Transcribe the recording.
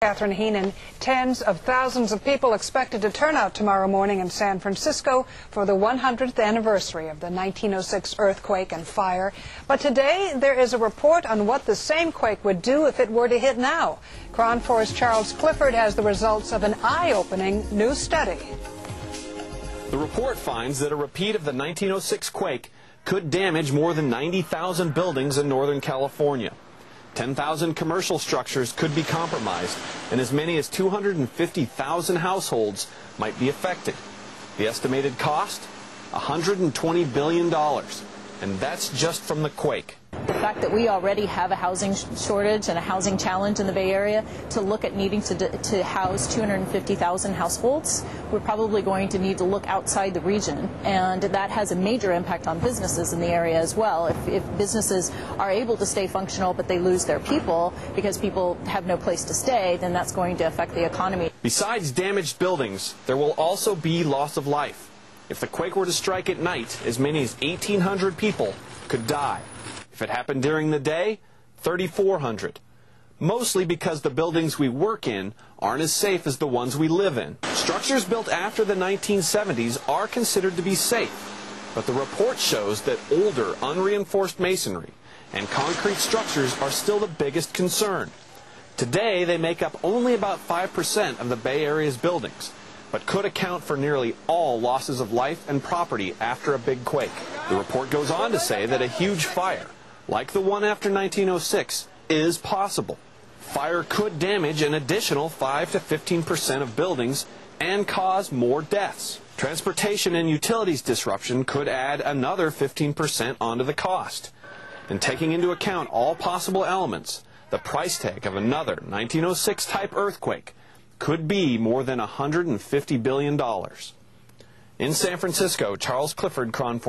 Catherine Heenan. Tens of thousands of people expected to turn out tomorrow morning in San Francisco for the 100th anniversary of the 1906 earthquake and fire. But today there is a report on what the same quake would do if it were to hit now. KRON 4's Charles Clifford has the results of an eye-opening new study. The report finds that a repeat of the 1906 quake could damage more than 90,000 buildings in Northern California. 10,000 commercial structures could be compromised, and as many as 250,000 households might be affected. The estimated cost? $120 billion, and that's just from the quake. The fact that we already have a housing shortage and a housing challenge in the Bay Area, to look at needing to house 250,000 households, we're probably going to need to look outside the region, and that has a major impact on businesses in the area as well. If businesses are able to stay functional but they lose their people because people have no place to stay, then that's going to affect the economy. Besides damaged buildings, there will also be loss of life. If the quake were to strike at night, as many as 1,800 people could die. If it happened during the day, 3,400. Mostly because the buildings we work in aren't as safe as the ones we live in. Structures built after the 1970s are considered to be safe, but the report shows that older, unreinforced masonry and concrete structures are still the biggest concern. Today, they make up only about 5% of the Bay Area's buildings, but could account for nearly all losses of life and property after a big quake. The report goes on to say that a huge fire, like the one after 1906, is possible. Fire could damage an additional 5 to 15% of buildings and cause more deaths. Transportation and utilities disruption could add another 15% onto the cost. And taking into account all possible elements, the price tag of another 1906 type earthquake could be more than $150 billion. In San Francisco, Charles Clifford, KRON 4.